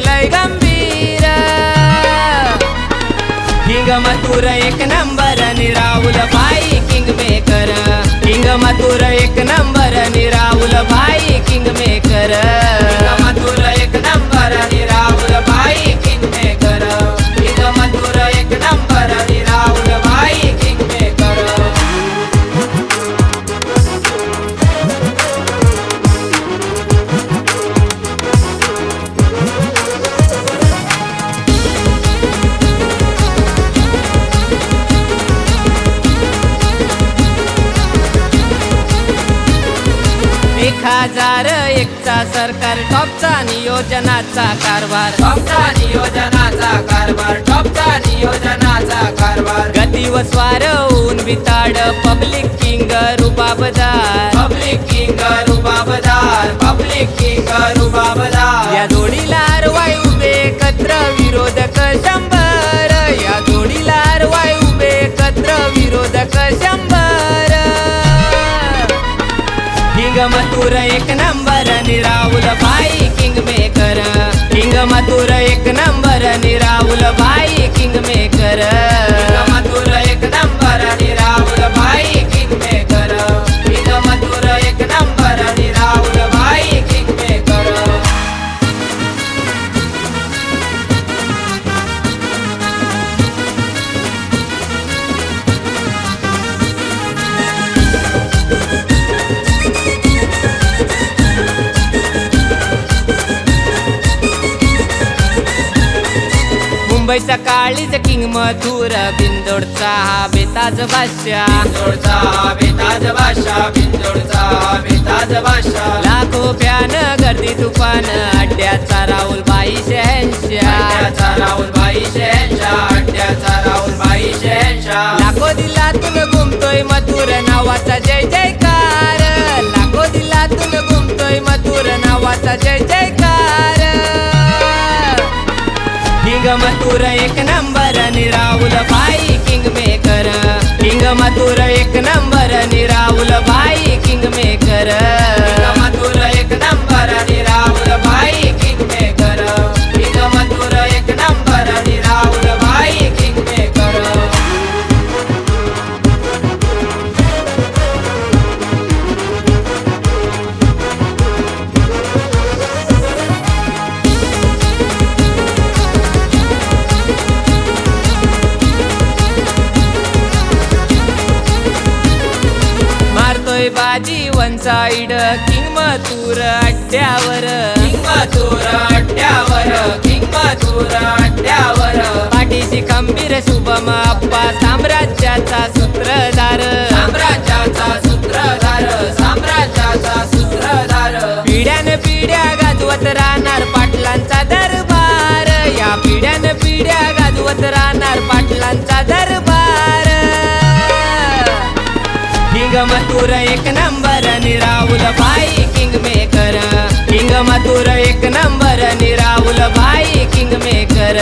लय गंभीर। किंग मथुर एक नंबर आणि राहुल भाई किंग मेकर। किंग मथुर एक नंबर आणि राहुल भाई किंग मेकर। किंग मथुर एक नंबर आणि राहुल भाई किंग मेकर। किंग मथुर एक नंबर आणि राहुल भाई किंग मेकर। एक 1001चा सरकार टॉपचा नियोजनाचा कारभार। टॉपचा नियोजनाचा कारभार। टॉपचा नियोजनाचा कारभार। गती व स्वार होऊन बिताड पब्लिक किंग रुबाबदार। पब्लिक किंग रुबाबदार। पब्लिक किंग रुबाबदार। या जोडीला हरवाय उभे एकत्र विरोधक 100। या जोडीला हरवाय उभे एकत्र विरोधक 100। किंग मथुर एक नंबर आणि राहुल भाई किंग मेकर। किंग मथुर एक नंबर आणि राहुल भाई किंग मेकर। किंग मथुर एक नंबर आणि राहुल भाई किंग मेकर। किंग मथुर एक नंबर आणि राहुल भाई किंग मेकर। मुंबईचा काळीज किंग मथुर बिंदोडचा हा बेताज बादशाह। बिंदोडचा हा बेताज बादशाह। बिंदोडचा हा बेताज बादशाह। लाखो फॅन गर्दी तुफान अड्ड्याचा राहुल भाई शहनशाह। अड्ड्याचा राहुल भाई शहनशाह। अड्ड्याचा राहुल भाई शहनशाह। लाखो दिलातून घुमतोय मथुर नावाचा जय जयकार। लाखो दिलातून घुमतोय मथुर नावाचा जय जयकार। किंग मथुर एक नंबर आणि राहुल भाई किंग मेकर। किंग मथुर एक नंबर आणि राहुल भाई किंग मेकर। किंग मथुर एक नंबर आणि राहुल भाई किंग मेकर। किंग मथुर एक नंबर आणि राहुल भाई किंग मेकर। मारतोय बाजी वन साइड किंग मथुर अड्ड्यावर। किंग मथुर अड्ड्यावर। किंग मथुर अड्ड्यावर। पाठीशी खंबीर शुभम अप्पा साम्राज्याचा सूत्रधार। साम्राज्याचा सूत्रधार। साम्राज्याचा सूत्रधार। पिढ्यान पिढ्या गाजवत राहणार पाटलांचा दरबार। या पिढ्यान पिढ्या गाजवत राहणार पाटलांचा दरबार। किंग मथुर एक नंबर आणि राहुल भाई किंग मेकर। किंग मथुर एक नंबर आणि राहुल भाई किंग मेकर।